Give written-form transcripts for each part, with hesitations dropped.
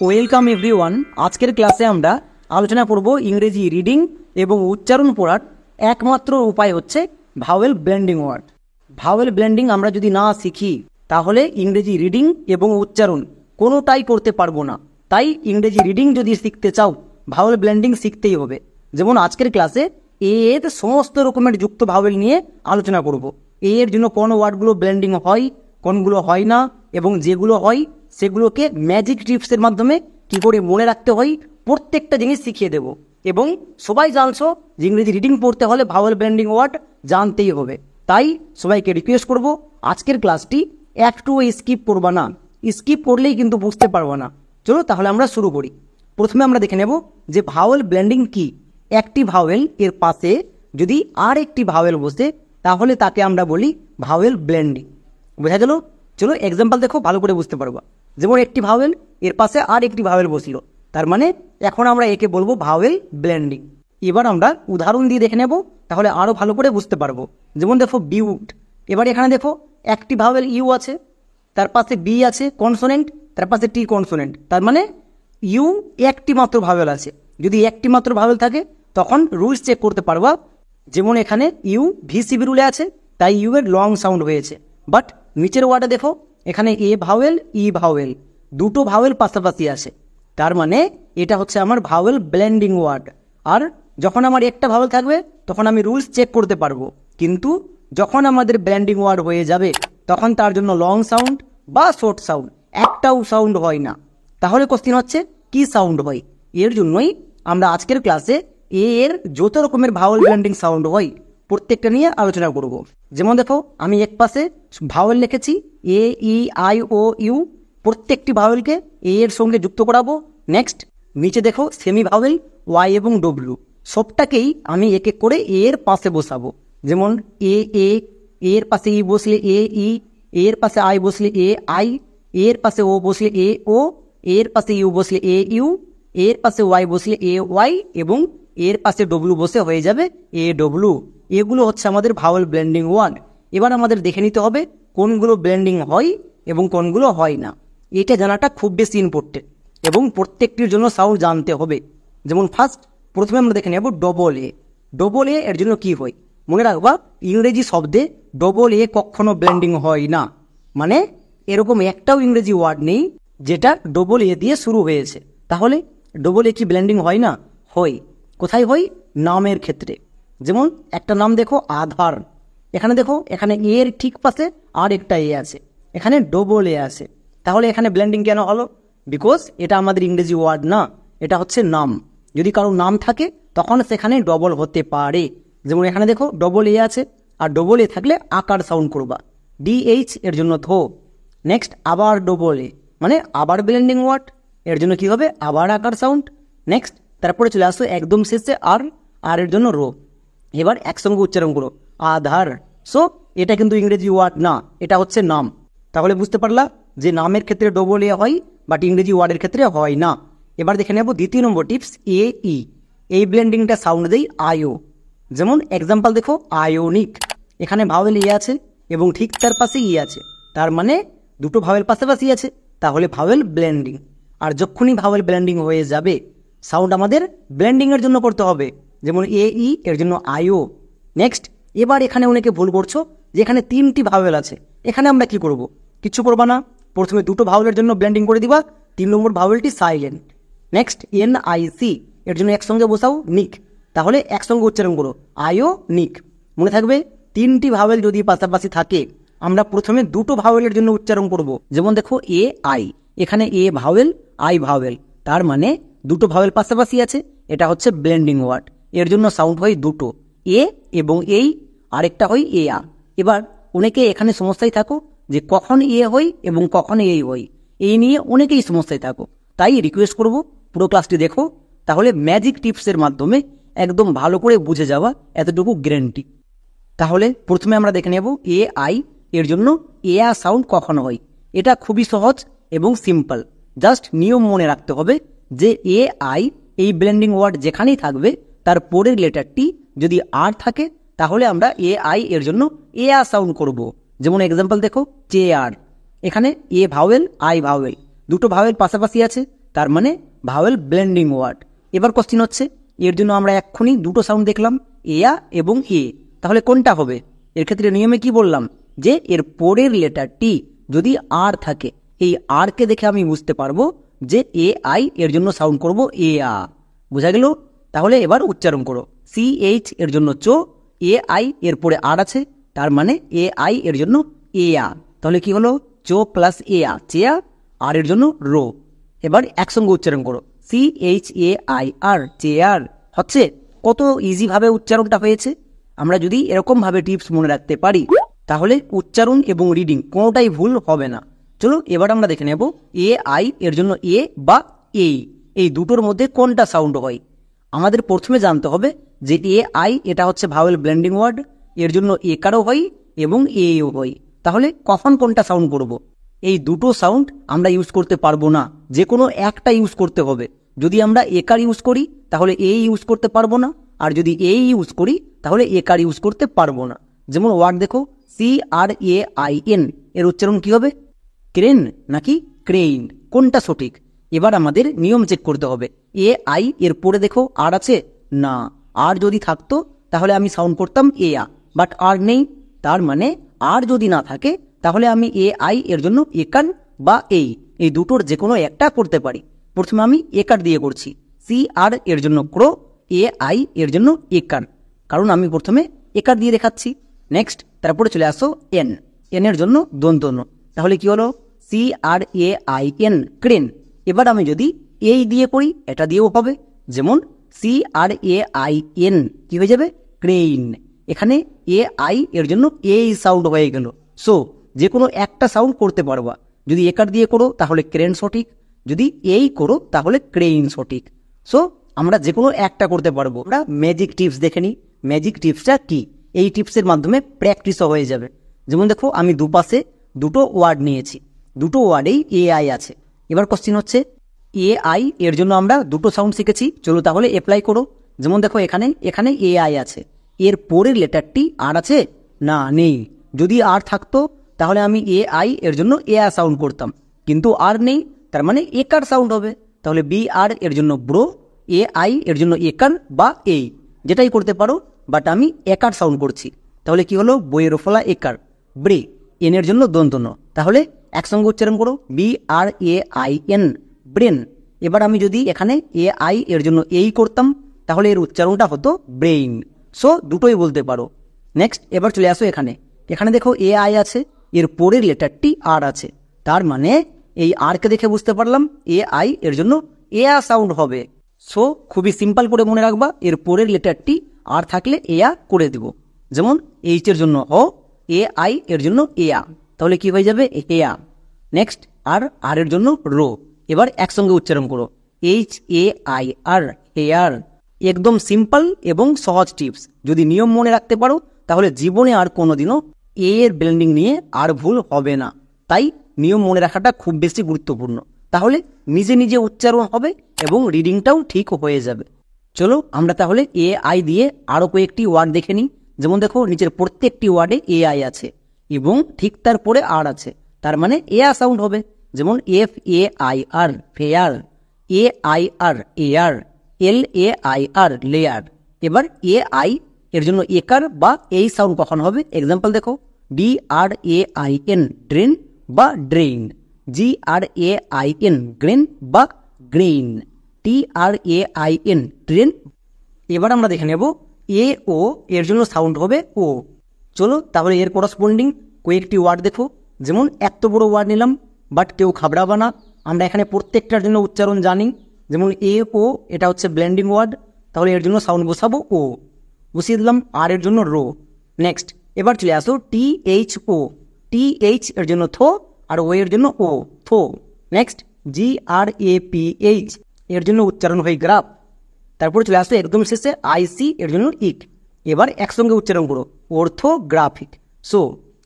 Welcome everyone. আজকের ক্লাসে আমরা আলোচনা করব ইংরেজি রিডিং এবং উচ্চারণ পড়ার একমাত্র উপায় হচ্ছে vowel blending word. Vowel blending আমরা যদি না শিখি তাহলে ইংরেজি রিডিং এবং উচ্চারণ কোনোটাই করতে পারবো না। তাই ইংরেজি রিডিং যদি শিখতে চাও ভাওয়েল ব্লেন্ডিং শিখতেই হবে। যেমন আজকের ক্লাসে এর সমস্ত রকমের যুক্ত ভাওয়েল নিয়ে আলোচনা করব। এর জন্য কোন ওয়ার্ডগুলো ব্লেন্ডিং হয়, কোনগুলো হয় না, এবং যেগুলো হয় সেগুলোকে ম্যাজিক টিপসের মাধ্যমে কি করে মনে রাখতে হয় প্রত্যেকটা জিনিস শিখিয়ে দেব। এবং সবাই জানছো যে ইংরেজি রিডিং পড়তে হলে ভাওয়েল ব্লেন্ডিং ওয়ার্ড জানতেই হবে। তাই সবাইকে রিকোয়েস্ট করব আজকের ক্লাসটি একটু স্কিপ করবা না, স্কিপ করলেই কিন্তু বুঝতে পারবা না। চলো তাহলে আমরা শুরু করি। প্রথমে আমরা দেখে নেব যে ভাওয়েল ব্লেন্ডিং কি। একটি ভাওয়েল এর পাশে যদি আর একটি ভাওয়েল বসে তাহলে তাকে আমরা বলি ভাওয়েল ব্লেন্ডিং। বোঝা গেল? চলো এক্সাম্পল দেখো, ভালো করে বুঝতে পারবা। যেমন একটি ভাওয়েল এর পাশে আর একটি ভাওয়েল বসলো, তার মানে এখন আমরা একে বলবো ভাওয়েল ব্লেন্ডিং। এবার আমরা উদাহরণ দিয়ে দেখে নেব, তাহলে আরো ভালো করে বুঝতে পারবো। যেমন দেখো বিউট। এবার এখানে দেখো একটি ভাওয়েল ইউ আছে, তার পাশে বি আছে কনসোনেন্ট, তার পাশে টি কনসোনেন্ট, তার মানে ইউ একটি মাত্র ভাওয়েল আছে। যদি একটি মাত্র ভাওয়েল থাকে তখন রুলস চেক করতে পারবা। যেমন এখানে ইউ ভিসিবি রুলে আছে, তাই ইউ এর লং সাউন্ড হয়েছে। বাট নিচের ওয়ার্ডে দেখো এখানে এ ভাওয়েল ই ভাওয়েল, দুটো ভাওয়েল পাশাপাশি আছে, তার মানে এটা হচ্ছে আমার ভাওয়েল ব্লেন্ডিং ওয়ার্ড। আর যখন আমার একটা ভাওয়েল থাকবে তখন আমি রুলস চেক করতে পারবো, কিন্তু যখন আমাদের ব্লেন্ডিং ওয়ার্ড হয়ে যাবে তখন তার জন্য লং সাউন্ড বা শর্ট সাউন্ড একটাও সাউন্ড হয় না। তাহলে কোশ্চেন হচ্ছে কি সাউন্ড হয়? এর জন্যই আমরা আজকের ক্লাসে এর যত রকমের ভাওয়েল ব্লেন্ডিং সাউন্ড হয় প্রত্যেকটা নিয়ে আলোচনা করব। যেমন দেখো আমি এক পাশে ভাওয়েল লিখেছি এ ই আই ও ইউ, প্রত্যেকটি ভাওয়েলকে এ এর সঙ্গে যুক্ত করাবো। নেক্সট নিচে দেখো সেমি ভাওয়েল ওয়াই এবং ডব্লিউ, সবটাকেই আমি এক এক করে এ এর পাশে বসাবো। যেমন এ এর পাশে ই বসলে এ ই, এর পাশে আই বসলে এ আই, এর পাশে ও বসলে এ ও, এর পাশে ইউ বসলে এ ইউ, এর পাশে ওয়াই বসলে এ ওয়াই, এবং এর পাশে ডব্লিউ বসে হয়ে যাবে এ ডব্লিউ। এগুলো হচ্ছে আমাদের ভাওয়েল ব্লেন্ডিং ওয়ার্ড। এবার আমাদের দেখে নিতে হবে কোনগুলো ব্লেন্ডিং হয় এবং কোনগুলো হয় না। এটা জানাটা খুব বেশি ইম্পর্টেন্ট এবং প্রত্যেকটির জন্য সাউন্ড জানতে হবে। যেমন প্রথমে আমরা দেখে নেব ডবল এ। ডবল এ এর জন্য কি হয় মনে রাখবা, ইংরেজি শব্দে ডবল এ কখনো ব্লেন্ডিং হয় না। মানে এরকম একটাও ইংরেজি ওয়ার্ড নেই যেটা ডবল এ দিয়ে শুরু হয়েছে। তাহলে ডবল এ কি ব্লেন্ডিং হয় না? হয়। কোথায় হয়? নামের ক্ষেত্রে। যেমন একটা নাম দেখো আধার, এখানে দেখো এখানে এর ঠিক পাশে আর একটা এ আছে, এখানে ডবল এ আছে। তাহলে এখানে ব্লেন্ডিং কেন হলো? বিকজ এটা আমাদের ইংরেজি ওয়ার্ড না, এটা হচ্ছে নাম। যদি কারো নাম থাকে তখন সেখানে ডবল হতে পারে। যেমন এখানে দেখো ডবল এ আছে, আর ডবল এ থাকলে আকার সাউন্ড করবা, ডিএইচ এর জন্য থো। নেক্সট আবার ডবল এ মানে আবার ব্লেন্ডিং ওয়ার্ড, এর জন্য কি হবে? আবার আকার সাউন্ড। নেক্সট তারপরে চলে আসো একদম শেষে আর, আর এর জন্য রো। এবার একসঙ্গে উচ্চারণ করো আধার। সো এটা কিন্তু ইংরেজি ওয়ার্ড না, এটা হচ্ছে নাম। তাহলে বুঝতে পারলা যে নামের ক্ষেত্রে ডবল এ হয়, বাট ইংরেজি ওয়ার্ডের ক্ষেত্রে হয় না। এবার দেখে নেব দ্বিতীয় নম্বর টিপস এ ই। এই ব্লেন্ডিংটা সাউন্ড দেই আইও। যেমন এক্সাম্পল দেখো আয়োনিক, এখানে ভাওয়েল এ আছে এবং ঠিক তার পাশে ই আছে, তার মানে দুটো ভাওয়েল পাশাপাশি আছে, তাহলে ভাওয়েল ব্লেন্ডিং। আর যখনই ভাওয়েল ব্লেন্ডিং হয়ে যাবে সাউন্ড আমাদের ব্লেন্ডিং এর জন্য করতে হবে। যেমন এ ই এর জন্য আইও। নেক্সট এবার এখানে অনেকে ভুল করছো যে এখানে তিনটি ভাওয়েল আছে, এখানে আমরা কি করব? কিছু করবা না, প্রথমে দুটো ভাওয়েলের জন্য ব্লেন্ডিং করে দিবা, 3 নম্বর ভাওয়েলটি silent. Next N I C এর জন্য একসঙ্গে বসাও নিক, তাহলে একসঙ্গে উচ্চারণ করো আইও নিক। মনে থাকবে তিনটি ভাওয়েল যদি পাশাপাশি থাকে আমরা প্রথমে দুটো ভাওয়েলের জন্য উচ্চারণ করব। যেমন দেখো এ আই, এখানে এ ভাওয়েল আই ভাওয়েল, তার মানে দুটো ভাওয়েল পাশাপাশি আছে, এটা হচ্ছে ব্লেন্ডিং ওয়ার্ড। এর জন্য সাউন্ড হয় দুটো, এ এবং এই, আরেকটা হয় এ আ। এবার অনেকে এখানে সমস্যায় থাকো যে কখন এ হয় এবং কখন এই হয়, এই নিয়ে অনেকেই সমস্যায় থাকো। তাই রিকোয়েস্ট করব পুরো ক্লাসটি দেখো, তাহলে ম্যাজিক টিপসের মাধ্যমে একদম ভালো করে বুঝে যাওয়া, এতটুকু গ্যারান্টি। তাহলে প্রথমে আমরা দেখে নেব এ আই এর জন্য এ আ সাউন্ড কখন হয়। এটা খুবই সহজ এবং সিম্পল, জাস্ট নিয়ম মনে রাখতে হবে যে এ আই এই ব্লেন্ডিং ওয়ার্ড যেখানেই থাকবে তার পরের লেটারটি যদি আর থাকে তাহলে আমরা এ আই এর জন্য এ আ সাউন্ড করব। যেমন এক্সাম্পল দেখো চেয়ার, এখানে এ ভাওয়েল আই ভাওয়েল, দুটো ভাওয়েল পাশাপাশি আছে, তার মানে ভাওয়েল ব্লেন্ডিং ওয়ার্ড। এবার কোশ্চিন হচ্ছে, এর জন্য আমরা এক্ষুনি দুটো সাউন্ড দেখলাম, এয়া এবং এ, তাহলে কোনটা হবে? এর ক্ষেত্রে নিয়মে কি বললাম, যে এর পরের লেটারটি যদি আর থাকে, এই আর কে দেখে আমি বুঝতে পারবো যে এ আই, এর জন্য সাউন্ড করব এ আ। বোঝা গেল? তাহলে এবার উচ্চারণ করো, সি এইচ এর জন্য চো, এ আই এর পরে আর আছে, তার মানে এ আই এর জন্য এ আ। তাহলে কি হলো, চো প্লাস এ আ, চেয়া, আর এর জন্য রো। এবার একসঙ্গে উচ্চারণ করো, C H A I R, chair. হচ্ছে কত ইজি ভাবে উচ্চারণটা হয়েছে। আমরা যদি এরকম ভাবে টিপস মনে রাখতে পারি, তাহলে উচ্চারণ এবং রিডিং কোনোটাই ভুল হবে না। চলো এবার আমরা দেখে নেব এ আই এর জন্য এ বা এই দুটোর মধ্যে কোনটা সাউন্ড হয়। আমাদের প্রথমে জানতে হবে যে এ আই এটা হচ্ছে ভাওয়েল ব্লেন্ডিং ওয়ার্ড, এর জন্য একারও হয় এবং এও হয়। তাহলে কখন কোনটা সাউন্ড করব? এই দুটো সাউন্ড আমরা ইউজ করতে পারবো না, যে কোনো একটা ইউজ করতে হবে। যদি আমরা একার ইউজ করি তাহলে এ ইউজ করতে পারবো না, আর যদি এ ইউজ করি তাহলে একার ইউজ করতে পারবো না। যেমন ওয়ার্ড দেখো, C R A I N, এর উচ্চারণ কি হবে? ক্রেন নাকি ক্রেইন, কোনটা সঠিক? এবার আমাদের নিয়ম চেক করতে হবে। এ আই এর পরে দেখো আর আছে না, আর যদি থাকতো তাহলে আমি সাউন্ড করতাম এ আ, বাট আর নেই, তার মানে আর যদি না থাকে তাহলে আমি এ আই এর জন্য একান বা এই দুটোর যে কোনো একটা করতে পারি। প্রথমে আমি একার দিয়ে করছি, সি আর এর জন্য ক্রো, এ আই এর জন্য একান, কারণ আমি প্রথমে একার দিয়ে দেখাচ্ছি। নেক্সট তারপরে চলে আসো এন, এন এর জন্য দন্তন্য, তাহলে কি হলো, C R A I N, crane. এবার আমি যদি এই দিয়ে করি, এটা দিয়েও হবে, যেমন C R A I N কি হয়ে যাবে, ক্রেইন। এখানে এ আই এর জন্য এই সাউন্ড হয়ে গেল। সো যে কোনো একটা সাউন্ড করতে পারবা। যদি একার দিয়ে করো তাহলে ক্রেন সঠিক, যদি এই করো তাহলে ক্রেইন সঠিক। সো আমরা যে কোনো একটা করতে পারবো। আমরা ম্যাজিক টিপস দেখে নিই। ম্যাজিক টিপসটা কি? এই টিপসের মাধ্যমে প্র্যাকটিসও হয়ে যাবে। যেমন দেখো, আমি দুপাশে দুটো ওয়ার্ড নিয়েছি, দুটো ওয়ার্ডেই এ আই আছে। এবার কোশ্চিন হচ্ছে, এ আই এর জন্য আমরা দুটো সাউন্ড শিখেছি, চলো তাহলে অ্যাপ্লাই করো। যেমন দেখো, এখানে এ আই আছে, এর পরের লেটারটি আর আছে না, নেই। যদি আর থাকতো তাহলে আমি এ আই এর জন্য এ আ সাউন্ড করতাম, কিন্তু আর নেই, তার মানে একার সাউন্ড হবে। তাহলে বি আর এর জন্য ব্রো, এ আই এর জন্য একার বা যেটাই করতে পারো, বাট আমি একার সাউন্ড করছি। তাহলে কি হলো, বইয়ের ফলা একার, ব্রে। এন এর জন্য দন্তন্য, তাহলে একসঙ্গে উচ্চারণ করো, B R A I N, brain. এবার আমি যদি এখানে এ আই এর জন্য এই করতাম তাহলে এর উচ্চারণটা হতো ব্রেইন। সো দুটোই বলতে পারো। নেক্সট এবার চলে আসো এখানে দেখো এ আই আছে, এর পরের লেটারটি আর আছে, তার মানে এই আর কে দেখে বুঝতে পারলাম এ আই এর জন্য এ আ সাউন্ড হবে। সো খুবই সিম্পল করে মনে রাখবা, এর পরের লেটারটি আর থাকলে এ আ করে দেব। যেমন এইচ এর জন্য হ, এ আই এর জন্য এ আ, তাহলে কি হয়ে যাবে, এ আ। নেক্সট আর এর জন্য রো। এবার একসঙ্গে উচ্চারণ করো, H A I R, hair. একদম সিম্পল এবং সহজ টিপস। যদি নিয়ম মনে রাখতে পারো তাহলে জীবনে আর কোনোদিনও এর ব্লেন্ডিং নিয়ে আর ভুল হবে না। তাই নিয়ম মনে রাখাটা খুব বেশি গুরুত্বপূর্ণ, তাহলে নিজে নিজে উচ্চারণ হবে এবং রিডিংটাও ঠিক হয়ে যাবে। চলো আমরা তাহলে এ আই দিয়ে আরও কয়েকটি ওয়ার্ড দেখে নিই। যেমন দেখো, নিচের প্রত্যেকটি ওয়ার্ডে এ আই আছে এবং ঠিক তারপরে আর আছে, তার মানে এ আ সাউন্ড হবে। যেমন F A I R, fair, A I R, air, L A I R, lair. এবার এ আই এর জন্য একার বা এই সাউন্ড কখন হবে? এক্সাম্পল দেখো, D R A I N, drain বা drain, G R A I N, grain বা grain, T R A I N, train. এবার আমরা দেখে নেব এ ও এর জন্য সাউন্ড হবে ও। চলো তাহলে এর করসপন্ডিং কয়েকটি ওয়ার্ড দেখো। যেমন এত বড় ওয়ার্ড নিলাম, বাট কেউ ঘাবড়াবা না, আমরা এখানে প্রত্যেকটার জন্য উচ্চারণ জানি। যেমন এ ও, এটা হচ্ছে ব্লেন্ডিং ওয়ার্ড, তাহলে এর জন্য সাউন্ড বসাবো ও, বসিয়ে দিলাম। আর এর জন্য রো। নেক্সট এবার চলে আসো T H O, T H এর জন্য থো, আর ও এর জন্য ও, থো। Next G R A P H, এর জন্য উচ্চারণ হয় গ্রাফ। তারপরে চলে আসো একদম শেষে আইসি এর জন্য ইক। এবার একসঙ্গে উচ্চারণ করো, অর্থোগ্রাফিক। সো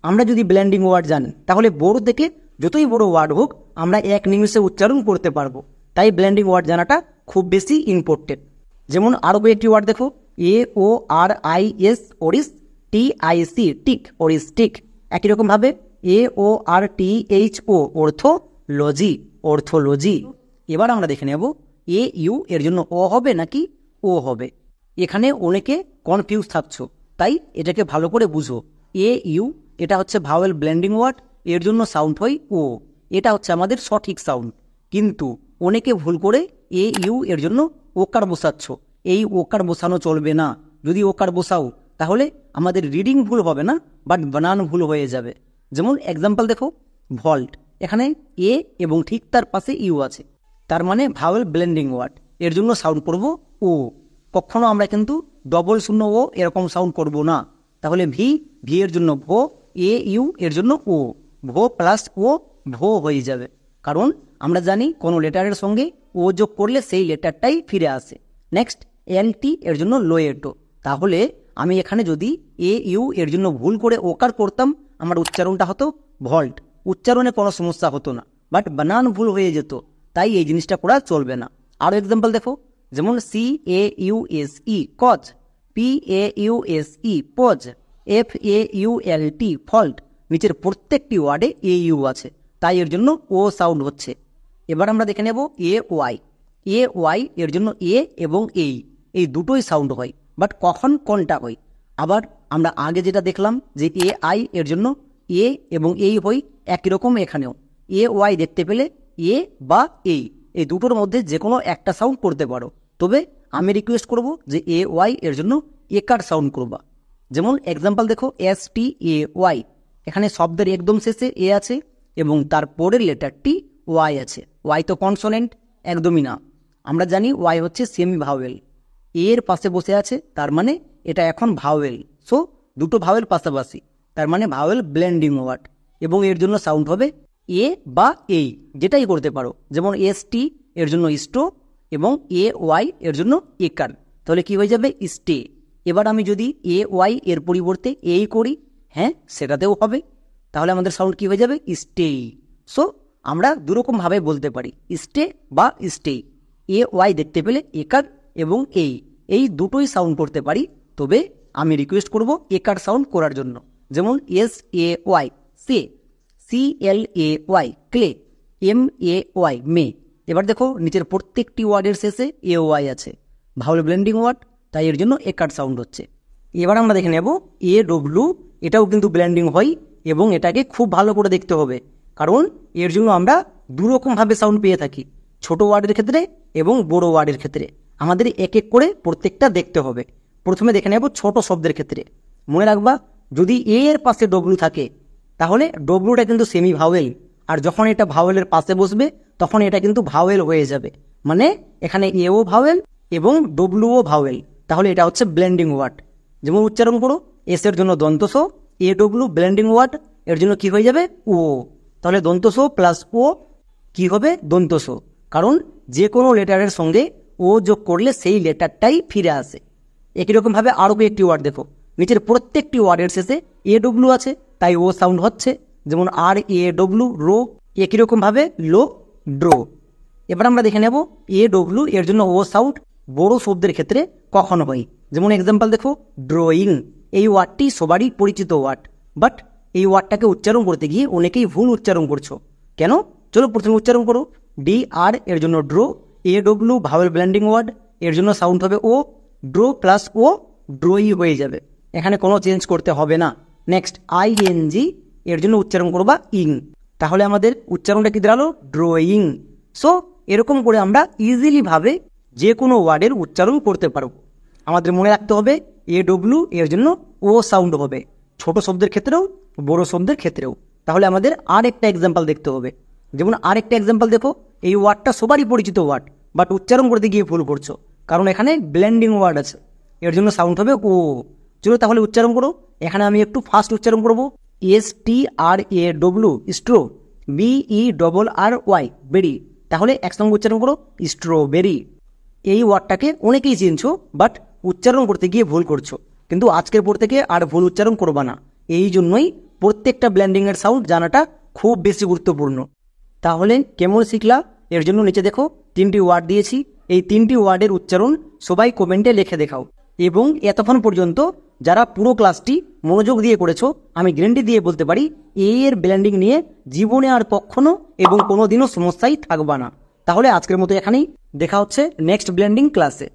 আমরা যদি ব্লেন্ডিং ওয়ার্ড জানি তাহলে বড় থেকে যতই বড় ওয়ার্ড হোক আমরা এক নিমিষে উচ্চারণ করতে পারবো। তাই ব্লেন্ডিং ওয়ার্ড জানাটা খুব বেশি ইম্পর্টেন্ট। যেমন আরও কয়েকটি ওয়ার্ড দেখো, A O R I S, ওরিস, টি আই সি, টিক, ওরিস টিক। একই রকমভাবে এ ও আর টি এইচ ও, অর্থোলজি, অর্থোলজি। এবার আমরা দেখে নেব এ ইউ এর জন্য অ হবে নাকি ও হবে। এখানে অনেকে কনফিউজ থাকছো, তাই এটাকে ভালো করে বুঝো। এ ইউ এটা হচ্ছে ভাওয়েল ব্লেন্ডিং ওয়ার্ড, এর জন্য সাউন্ড হয় ও, এটা হচ্ছে আমাদের সঠিক সাউন্ড। কিন্তু অনেকে ভুল করে এ ইউ এর জন্য ওকার বসাচ্ছ, এই ওকার বসানো চলবে না। যদি ওকার বসাও তাহলে আমাদের রিডিং ভুল হবে না, বাট বানান ভুল হয়ে যাবে। যেমন এক্সাম্পল দেখো, ভল্ট, এখানে এ এবং ঠিক তার পাশে ইউ আছে, তার মানে ভাওয়েল ব্লেন্ডিং ওয়ার্ড, এর জন্য সাউন্ড করব ও। কখনো আমরা কিন্তু ডবল শূন্য ও এরকম সাউন্ড করব না। তাহলে ভি, ভি এর জন্য ভো, এ ইউ এর জন্য ও, ভো প্লাস ও ভো হয়ে যাবে। কারণ আমরা জানি কোনো লেটারের সঙ্গে ও যোগ করলে সেই লেটারটাই ফিরে আসে। নেক্সট এল টি এর জন্য লোয়েটো। তাহলে আমি এখানে যদি এ ইউ এর জন্য ভুল করে ওকার করতাম, আমার উচ্চারণটা হতো ভল্ট, উচ্চারণে কোনো সমস্যা হতো না, বাট বানান ভুল হয়ে যেত। তাই এই জিনিসটা করা চলবে না। আরও এক্সাম্পল দেখো, যেমন C A U S E cause, P A U S E pause, F A U L T fault. নিচের প্রত্যেকটি ওয়ার্ডে এ ইউ আছে, তাই এর জন্য ও সাউন্ড হচ্ছে। এবার আমরা দেখে নেব এ ওয়াই। এ ওয়াই এর জন্য এ এবং এই দুটোই সাউন্ড হয়, বাট কখন কোনটা হয়। আবার আমরা আগে যেটা দেখলাম যে এ আই এর জন্য এ এবং এই হয়, একই রকম এখানেও এ ওয়াই দেখতে পেলে এ বা এই দুটোর মধ্যে যে কোনো একটা সাউন্ড করতে পারো। তবে আমি রিকোয়েস্ট করব যে এ ওয়াই এর জন্য একার সাউন্ড করবা। যেমন এক্সাম্পল দেখো, এস টি এ ওয়াই, এখানে শব্দের একদম শেষে এ আছে এবং তার পরের লেটারটি ওয়াই আছে। ওয়াই তো কনসোনেন্ট, একদমই না। আমরা জানি ওয়াই হচ্ছে সেমি ভাওয়েল, এর পাশে বসে আছে, তার মানে এটা এখন ভাওয়েল। সো দুটো ভাওয়েল পাশাপাশি, তার মানে ভাওয়েল ব্লেন্ডিং ওয়ার্ড, এবং এর জন্য সাউন্ড হবে এ বা যেটাই করতে পারো। যেমন এস টি এর জন্য স্টো এবং এ ওয়াই এর জন্য একার, তাহলে কি হয়ে যাবে স্টে। এবার আমি যদি এ ওয়াই এর পরিবর্তে এই করি, হ্যাঁ সেটাতেও হবে, তাহলে আমাদের সাউন্ড কি হয়ে যাবে স্টে। সো আমরা দুরকমভাবে বলতে পারি, স্টে বা স্টে। এ ওয়াই দেখতে পেলে একার এবং এই দুটোই সাউন্ড করতে পারি, তবে আমি রিকোয়েস্ট করব একার সাউন্ড করার জন্য। যেমন S A Y say, C L A Y clay, M A Y may. এবার দেখো নিচের প্রত্যেকটি ওয়ার্ডের শেষে এ ওয়াই আছে, ভাওয়েল ব্লেন্ডিং ওয়ার্ড, তাই এর জন্য একার সাউন্ড হচ্ছে। এবার আমরা দেখে নেব এ ডব্লু, এটাও কিন্তু ব্লেন্ডিং হয় এবং এটাকে খুব ভালো করে দেখতে হবে, কারণ এর জন্য আমরা দুরকমভাবে সাউন্ড পেয়ে থাকি, ছোট ওয়ার্ডের ক্ষেত্রে এবং বড় ওয়ার্ডের ক্ষেত্রে। আমাদের এক এক করে প্রত্যেকটা দেখতে হবে। প্রথমে দেখে নেব ছোট শব্দের ক্ষেত্রে। মনে রাখবা, যদি এ এর পাশে ডব্লু থাকে তাহলে ডব্লুটা কিন্তু সেমি ভাওয়েল, আর যখন এটা ভাওয়েলের পাশে বসবে তখন এটা কিন্তু ভাওয়েল হয়ে যাবে। মানে এখানে এও ভাওয়েল এবং ডব্লুও ভাওয়েল, তাহলে এটা হচ্ছে ব্লেন্ডিং ওয়ার্ড। যেমন উচ্চারণ করো, এস এর জন্য দন্তস, এ ডব্লু ব্লেন্ডিং ওয়ার্ড, এর জন্য কি হয়ে যাবে ও। তাহলে দন্তস প্লাস ও কি হবে দন্তস, কারণ যে কোনো লেটারের সঙ্গে ও যোগ করলে সেই লেটারটাই ফিরে আসে। একই রকমভাবে আরও একটি ওয়ার্ড দেখো, নিচের প্রত্যেকটি ওয়ার্ডের শেষে এ ডব্লু আছে, তাই ও সাউন্ড হচ্ছে। যেমন আর এ ডব্লু রো, একই রকমভাবে লো ড্রো। এবার আমরা দেখে নেব এ ডব্লু এর জন্য ও সাউন্ড বড় শব্দের ক্ষেত্রে কখন হয়। যেমন এক্সাম্পল দেখো, ড্রয়িং, এই ওয়ার্ডটি সবারই পরিচিত ওয়ার্ড, বাট এই ওয়ার্ডটাকে উচ্চারণ করতে গিয়ে অনেকেই ভুল উচ্চারণ করছো। কেন? চলো প্রথমে উচ্চারণ করো। ডি আর এর জন্য draw, A W vowel blending word, এর জন্য সাউন্ড হবে ও, ড্রো প্লাস ও ড্রোই হয়ে যাবে, এখানে কোনো চেঞ্জ করতে হবে না। নেক্সট আই এন জি, এর জন্য উচ্চারণ করবা ইং, তাহলে আমাদের উচ্চারণটা কি দাঁড়ালো ড্রয়িং। সো এরকম করে আমরা ইজিলি ভাবে যে কোনো ওয়ার্ডের উচ্চারণ করতে পারব। আমাদের মনে রাখতে হবে এ ডব্লু এর জন্য ও সাউন্ড হবে, ছোট শব্দের ক্ষেত্রেও বড় শব্দের ক্ষেত্রেও। তাহলে আমাদের আর একটা এক্সাম্পল দেখতে হবে। যেমন আর একটা এক্সাম্পল দেখো, এই ওয়ার্ডটা সবারই পরিচিত ওয়ার্ড, বাট উচ্চারণ করতে গিয়ে ভুল করছো, কারণ এখানে ব্লেন্ডিং ওয়ার্ড আছে, এর জন্য সাউন্ড হবে ও। চলো তাহলে উচ্চারণ করো। এখানে আমি একটু ফাস্ট উচ্চারণ করবো। S T R A W straw, B E double R Y berry, তাহলে একসঙ্গে উচ্চারণ করো স্ট্রবেরি। এই ওয়ার্ডটাকে অনেকেই চিনছো, বাট উচ্চারণ করতে গিয়ে ভুল করছো, কিন্তু আজকের পর থেকে আর ভুল উচ্চারণ করবা না। এই জন্যই প্রত্যেকটা ব্লেন্ডিংয়ের সাউন্ড জানাটা খুব বেশি গুরুত্বপূর্ণ। তাহলে কেমন শিখলা? এর জন্য নিচে দেখো 3টি ওয়ার্ড দিয়েছি, এই 3টি ওয়ার্ডের উচ্চারণ সবাই কমেন্টে লিখে দেখাও। এবং এতক্ষণ পর্যন্ত যারা পুরো ক্লাসটি মনোযোগ দিয়ে করেছো, আমি গ্যারান্টি দিয়ে বলতে পারি এর ব্লেন্ডিং নিয়ে জীবনে আর কখনো এবং কোনোদিনও সমস্যাই থাকবা না। তাহলে আজকের মতো এখানেই, দেখা হচ্ছে নেক্সট ব্লেন্ডিং ক্লাসে।